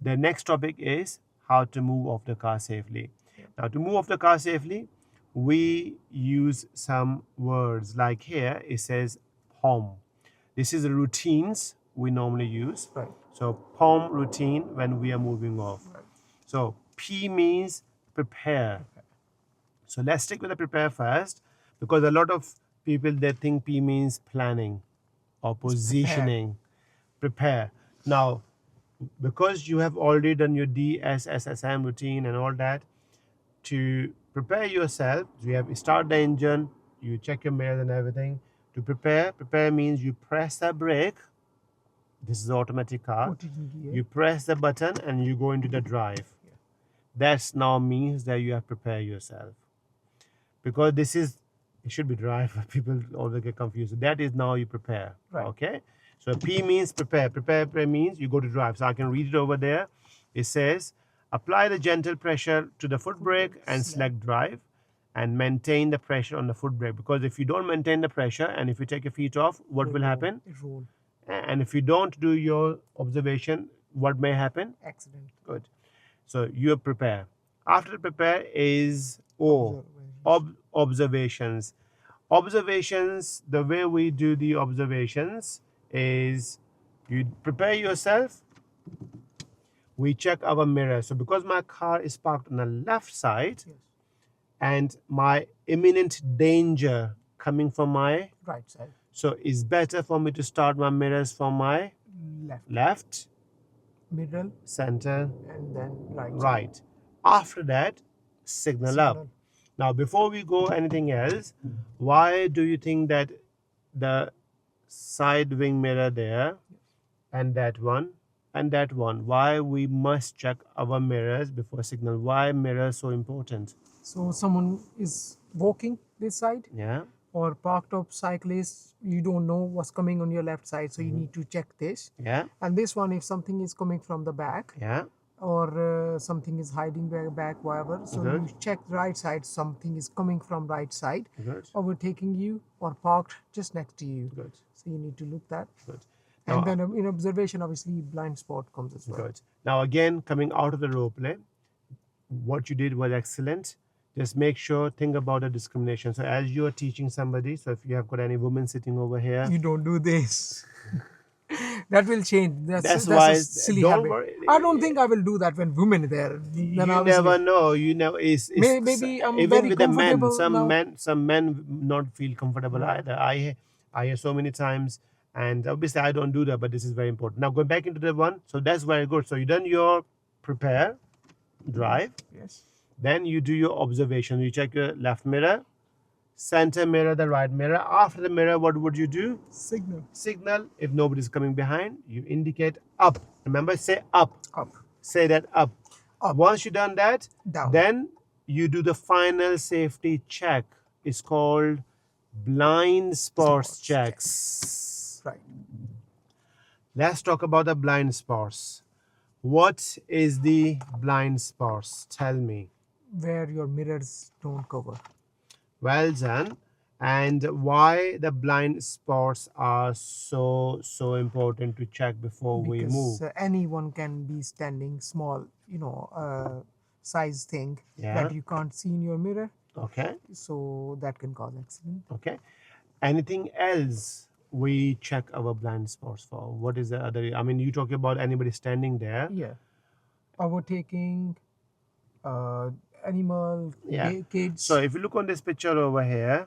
The next topic is how to move off the car safely. Now, to move off the car safely, we use some words like here it says POM. This is the routines we normally use. Right. So POM routine when we are moving off. Right. So P means prepare. So let's stick with the prepare first, because a lot of people they think P means planning or positioning. Prepare. Now, because you have already done your DSSSM routine and all that, to prepare yourself, you have start the engine, you check your mirrors and everything. To prepare means you press the brake. This is the automatic car. Put it in gear. You press the button and you go into the drive. That now means that you have prepared yourself. Because this is, it should be drive. People always get confused. That is now you prepare. Right. Okay. So P means prepare. Prepare means you go to drive. So I can read it over there. It says, apply the gentle pressure to the foot brake and select drive, and maintain the pressure on the foot brake. Because if you don't maintain the pressure and if you take your feet off, what will happen? It roll. And if you don't do your observation, what may happen? Accident. Good. So you prepare. After prepare is O. Observations. Observations, the way we do the observations is you prepare yourself, we check our mirror. So because my car is parked on the left side, and my imminent danger coming from my right side, so it's better for me to start my mirrors from my left, middle, center, and then right. right. After that, signal up. Now, before we go anything else, why do you think that the side wing mirror there and that one, why we must check our mirrors before signal? Why mirrors so important? So someone is walking this side, Yeah. or parked up cyclists, you don't know what's coming on your left side, so you need to check this. Yeah. And this one, if something is coming from the back, Yeah. or something is hiding back, whatever, so Good. you check the right side, something is coming from right side, Good. overtaking you or parked just next to you. Good. So you need to look that. Good. And then in observation, obviously blind spot comes as well. Good. Now again, coming out of the role play, what you did was excellent. Just make sure, think about the discrimination. So as you're teaching somebody, so if you have got any women sitting over here, You don't do this. That will change. That's why a silly don't habit. worry. I don't think I will do that when women are there. You Then obviously- never know. You know, Maybe I'm even very with the men. comfortable Some men not feel comfortable either. I hear so many times, and obviously I don't do that, but this is very important. Now going back into the one, so that's very good. So you done your prepare, drive. Yes. Then you do your observation. You check your left mirror, center mirror, the right mirror. After the mirror, what would you do? Signal. Signal. If nobody's coming behind, you indicate up. Remember, say up. Up. Say that up. Up. Once you've done that, Down. then you do the final safety check. It's called blind spots checks. Right. Let's talk about the blind spots. What is the blind spots? Tell me. Where your mirrors don't cover. Well done. And why the blind spots are so important to check before we move? Because anyone can be standing small, size thing that you can't see in your mirror. Okay. So that can cause accident. Okay. Anything else we check our blind spots for? What is the other? I mean, you talking about anybody standing there? Yeah. Overtaking, animal, kids. So if you look on this picture over here,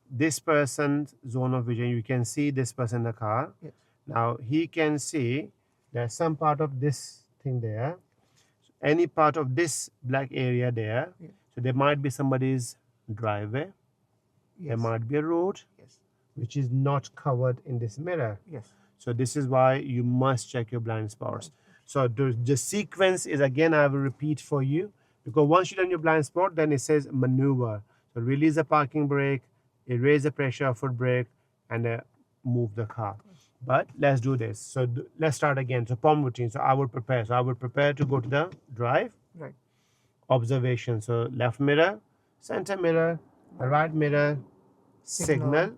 this person's zone of vision, you can see this person in the car. Yes. Now he can see there's some part of this thing there, any part of this black area there. Yes. So there might be somebody's driveway. Yes. There might be a road, Yes. which is not covered in this mirror. Yes. So this is why you must check your blind spots. So the sequence is, again, I will repeat for you, because once you done your blind spot, then it says maneuver. So release the parking brake, erase the pressure of foot brake, and move the car. But let's do this. So let's start again. So POM routine. So I would prepare. So I would prepare to go to the drive. Right. Observation. So left mirror, center mirror, right mirror, signal.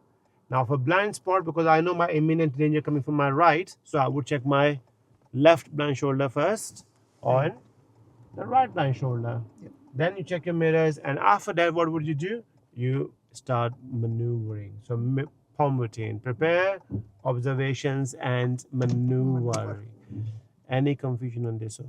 Now for blind spot, because I know my imminent danger coming from my right, so I would check my left blind shoulder first Right. on the right blind shoulder. Yep. Then you check your mirrors, and after that, what would you do? You start maneuvering. So, POM routine: prepare, observations, and maneuvering. Any confusion on this?